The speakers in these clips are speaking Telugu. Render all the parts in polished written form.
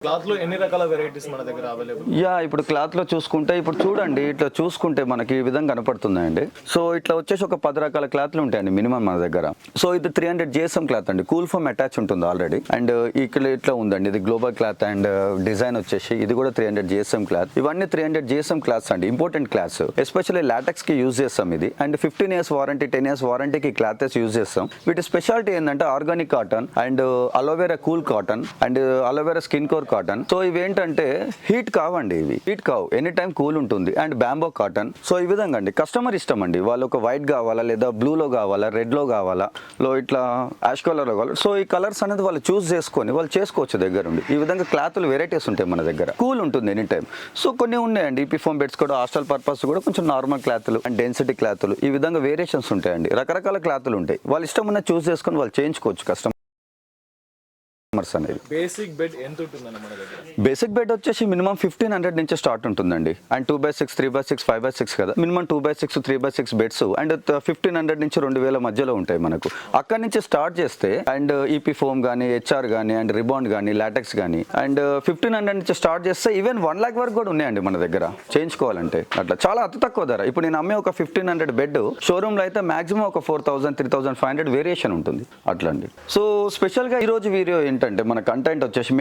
క్లాత్ లో ఎన్ని రకాల వెరైటీస్ మన దగ్గర అవైలబుల్? ఇప్పుడు క్లాత్ లో చూసుకుంటే ఇప్పుడు చూడండి, ఇట్లా చూసుకుంటే మనకి ఈ విధంగా కనపడుతుందండి. సో ఇట్లా వచ్చేసి ఒక 10 రకాల క్లాత్లు ఉంటాయండి మినిమం మన దగ్గర. సో ఇది 300 GSM క్లాత్ అండి, కూల్ ఫోమ్ అటాచ్ ఉంటుంది ఆల్రెడీ. అండ్ ఇక్కడ ఇట్లా ఉందండి, ఇది గ్లోబల్ క్లాత్ అండ్ డిజైన్ వచ్చేసి ఇది కూడా 300 GSM క్లాత్. ఇవన్నీ 300 GSM క్లాత్స్ అండి, ఇంపార్టెంట్ క్లాత్స్. ఎస్పెషల్లీ లాటెక్స్ కి యూజ్ చేస్తాం ఇది. అండ్ 15 years వారంటీ, 10 years వారంటీకి క్లాత్స్ యూజ్ చేస్తాం. వీటి స్పెషాలిటీ ఏంటంటే organic cotton and aloe vera cool cotton and aloe vera skin core cotton. So ఇవి ఏంటంటే హీట్ కావండి, ఇవి హీట్ కావు, ఎనీ టైం కూల్ ఉంటుంది. And bamboo cotton. సో ఈ విధంగా అండి, కస్టమర్ ఇష్టం అండి, వాళ్ళు ఒక వైట్ కావాలా లేదా బ్లూలో కావాలా రెడ్లో కావాలా ఇట్లా యాష్ కలర్లో కావాలా. సో ఈ కలర్స్ అనేది వాళ్ళు చూస్ చేసుకొని వాళ్ళు చేసుకోవచ్చు దగ్గర ఉండి. ఈ విధంగా క్లాత్లు వెరైటీస్ ఉంటాయి మన దగ్గర, కూల్ ఉంటుంది ఎనీ టైం. సో కొన్ని ఉన్నాయండి ఈపీ ఫోమ్ బెడ్స్ కూడా, హాస్టల్ పర్పస్ కూడా కొంచెం నార్మల్ క్లాత్లు అండ్ డెన్సిటీ క్లాత్లు, ఈ విధంగా వేరియేషన్స్ ఉంటాయండి. రకరకాల క్లాత్లు ఉంటాయి, వాళ్ళు ఇష్టం ఉన్న చూస్ చేసుకొని వాళ్ళు చేయించుకోవచ్చు కస్టమర్ అనేది. బేసిక్ బెడ్ ఎంత ఉంటుందన్న మన దగ్గర? బేసిక్ బెడ్ వచ్చేసి మినిమం 1500 నుంచి స్టార్ట్ ఉంటుందండి. అండ్ 2x6, 3x6, 5x6 కదా, minimum 2x6, 3x6 beds and 1500 నుంచి 2000 మధ్యలో ఉంటాయి మనకు. అక్కడి నుంచి స్టార్ట్ చేస్తే అండ్ ఈపీ ఫోమ్ కానీ, హెచ్ఆర్ కానీ, అండ్ రిబాండ్ కానీ, లాటెక్స్ కానీ, అండ్ 1500 నుంచి స్టార్ట్ చేస్తే ఈవెన్ 1 lakh వరకు కూడా ఉన్నాయండి మన దగ్గర చేయించుకోవాలంటే. అట్లా చాలా అతి తక్కువ ధర. ఇప్పుడు నేను అమ్మే ఒక 1500 బెడ్ షోరూమ్ లో అయితే మాక్సిమం ఒక 4000, 3500 వేరియేషన్ ఉంటుంది అట్లా అండి. సో స్పెషల్ గా ఈ రోజు వీడియో ఏంటంటే మన కంటెంట్ వచ్చేసి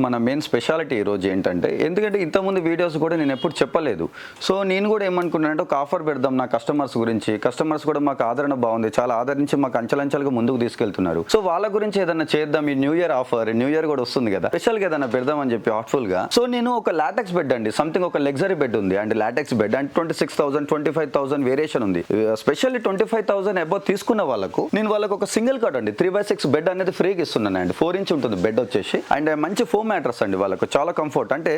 మన మెయిన్ స్పెషాలిటీ ఈ రోజు ఏంటంటే, ఎందుకంటే ఇంతకుముందు వీడియోస్ కూడా నేను ఎప్పుడు చెప్పలేదు. సో నేను కూడా ఏమనుకున్నానంటే ఒక ఆఫర్ పెడదాం నా కస్టమర్స్ గురించి. కస్టమర్స్ కూడా మాకు ఆదరణ బాగుంది, చాలా ఆదరించి మాకు అంచెలంచెలుగా ముందుకు తీసుకెళ్తున్నారు. సో వాళ్ళ గురించి ఏదైనా చేద్దాం, ఈ new year offer, new year కూడా వస్తుంది కదా, స్పెషల్ గా ఏదైనా పెడదాం అని చెప్పి హార్ట్ఫుల్ గా. సో నేను ఒక లాటెక్స్ బెడ్ అండి, సంథింగ్ ఒక లగ్జరీ బెడ్ ఉంది and LaTeX bed and 26,000, 25,000 variation ఉంది. స్పెషల్లీ 25,000 అబౌవ్ తీసుకున్న వాళ్ళకు నేను వాళ్ళకు ఒక సింగిల్ కాట్ అండి 3x6 బెడ్ అనేది ఫ్రీగా ఇస్తున్నాను అండి. 4 inch ఉంటుంది బెడ్ వచ్చేసి. అండ్ మంచి ఫోమ్ మ్యాట్రస్ అండి, వాళ్ళకు చాలా కంఫర్ట్. అంటే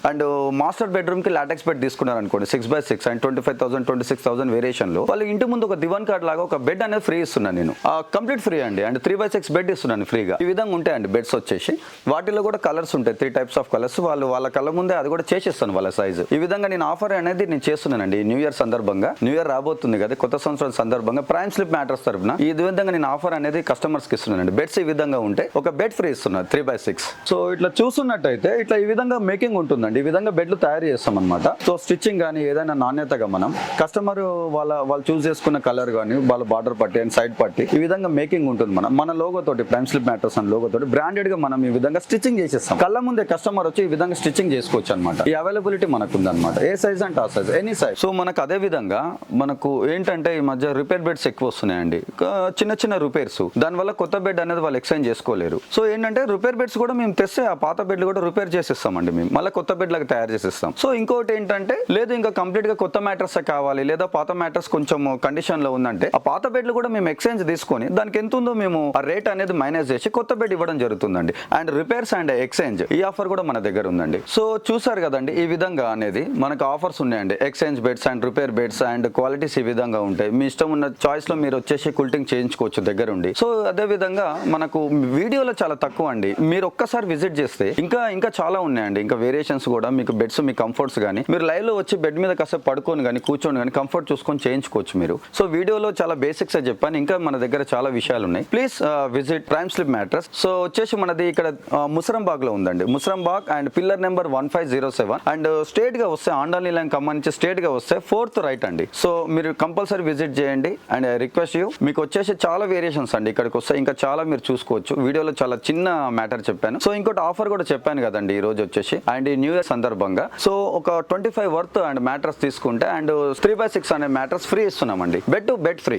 అండ్ మాస్టర్ బెడ్రూమ్ కి లాటెక్స్ బెడ్ తీసుకున్నారు అనుకోండి 6x6 అండ్ 25,000, 26,000 వేరియేషన్ లో వాళ్ళ ఇంటి ముందు ఒక దివాన్ కార్డ్ లాగా ఒక బెడ్ అనేది ఫ్రీ ఇస్తున్నాను నేను, కంప్లీట్ ఫ్రీ అండి. అండ్ 3x6 బెడ్ ఇస్తున్నాను ఫ్రీగా. ఈ విధంగా ఉంటాయండి బెడ్స్ వచ్చేసి. వాటిలో కూడా కలర్స్ ఉంటాయి, 3 types ఆఫ్ కలర్స్. వాళ్ళ కళ్ళ ముందే అది కూడా చేసేస్తాను వాళ్ళ సైజు. ఈ విధంగా నేను ఆఫర్ అనేది నేను చేస్తున్నానండి న్యూ ఇయర్ సందర్భంగా. న్యూ ఇయర్ రాబోతుంది కదా, కొత్త సంవత్సరం సందర్భంగా ప్రైమ్ స్లిప్ మ్యాట్రస్ తరపున ఈ విధంగా నేను ఆఫర్ అనేది కస్టమర్స్ కి ఇస్తున్నానండి. బెడ్స్ ఈ విధంగా ఉంటే ఒక బెడ్ ఫ్రీ ఇస్తున్నాను 3x6. సో ఇట్లా చూస్తున్నట్టయితే ఇట్లా ఈ విధంగా మేకింగ్ ఉంటుందండి. ఈ విధంగా బెడ్లు తయారు చేస్తాం అనమాట. సో స్టిచ్చింగ్ కానీ ఏదైనా నాణ్యతగా మనం కస్టమర్ వాళ్ళు చూస్ చేసుకున్న కలర్ కానీ, వాళ్ళ బార్డర్ పట్టి అండ్ సైడ్ పట్టి ఈ విధంగా మేకింగ్ ఉంటుంది. మన లోగో తోటి, prime slip mattress and logo తోటి బ్రాండెడ్ గా మనం ఈ విధంగా స్టిచ్చింగ్ చేసేస్తాం. కళ్ళ ముందే కస్టమర్ వచ్చి ఈ విధంగా స్టిచ్చింగ్ చేసుకోవచ్చు అనమాట. ఈ అవైలబిలిటీ మనకు ఉందన్నమాట, ఏ సైజ్ అంటే ఆ సైజ్, ఎనీ సైజ్. సో మనకు అదే విధంగా మనకు ఏంటంటే ఈ మధ్య రిపేర్ బెడ్స్ ఎక్కువ వస్తున్నాయండి, చిన్న చిన్న రిపేర్స్. దానివల్ల కొత్త బెడ్ అనేది వాళ్ళు ఎక్స్చేంజ్ చేసుకోలేరు. సో ఏంటంటే రిపేర్ బెడ్స్ కూడా మేము తెస్తే ఆ పాత బెడ్లు కూడా రిపేర్ చేసేస్తామండి, మేము మళ్ళీ కొత్త బెడ్ లాగా తయారు చేసేస్తాం. సో ఇంకోటి ఏంటంటే, లేదు ఇంకా కంప్లీట్ గా కొత్త మ్యాట్రస్ కావాలి లేదా పాత మ్యాట్రస్ కొంచెం కండిషన్ లో ఉందంటే ఆ పాత బెడ్లు కూడా మేము ఎక్స్చేంజ్ తీసుకొని దానికి ఎంత ఉందో మేము ఆ రేట్ అనేది మైనస్ చేసి కొత్త బెడ్ ఇవ్వడం జరుగుతుందండి. అండ్ రిపేర్స్ అండ్ ఎక్స్చేంజ్ ఈ ఆఫర్ కూడా మన దగ్గర ఉందండి. సో చూసారు కదండి, ఈ విధంగా అనేది మనకు ఆఫర్స్ ఉన్నాయండి. Exchange beds and repair beds and qualities ఈ విధంగా ఉంటాయి. మీ ఇష్టం ఉన్న చాయిస్ లో మీరు వచ్చేసి కుల్టింగ్ చేయించుకోవచ్చు దగ్గర ఉండి. సో అదే విధంగా మనకు వీడియోలో చాలా తక్కువ అండి, మీరు ఒక్కసారి విజిట్ చేస్తే ఇంకా చాలా ఉన్నాయండి. ఇంకా వేరియేషన్స్ కూడా మీకు బెడ్స్, మీ కంఫర్ట్స్ కానీ మీరు లైవ్ లో వచ్చి బెడ్ మీద కాసేపు పడుకొని కానీ కూర్చొని కానీ కంఫర్ట్ చూసుకొని చేయించుకోవచ్చు మీరు. సో వీడియోలో చాలా బేసిక్స్ చెప్పాను, ఇంకా మన దగ్గర చాలా విషయాలు ఉన్నాయి. Please visit prime slip mattress. So వచ్చేసి మనది ఇక్కడ ముసరంబాగ్ లో ఉందండి, Musarambagh and pillar number 1507 and straight గా వస్తే ఆండాలి లైన్ ఖమ్మం నుంచి స్ట్రేట్ గా వస్తే 4th రైట్ అండి. సో మీరు కంపల్సరీ విజిట్ చేయండి. అండ్ ఐ రిక్వెస్ట్ యూ, మీకు వచ్చేసి చాలా వేరియేషన్స్ అండి ఇక్కడికి వస్తే, ఇంకా చాలా మీరు చూసుకోవచ్చు. వీడియోలో చాలా చిన్న మ్యాటర్ చెప్పాను. సో ఇంకోటి ఆఫర్ కూడా చెప్పాను కదండి ఈ రోజు వచ్చేసి, అండ్ ఈ న్యూ ఇయర్ సందర్భంగా. సో ఒక 25 వర్త్ అండ్ మ్యాట్రస్ తీసుకుంటే అండ్ 3x6 అనే మ్యాట్రస్ ఫ్రీ ఇస్తున్నామండి, బెడ్ టు బెడ్ ఫ్రీ.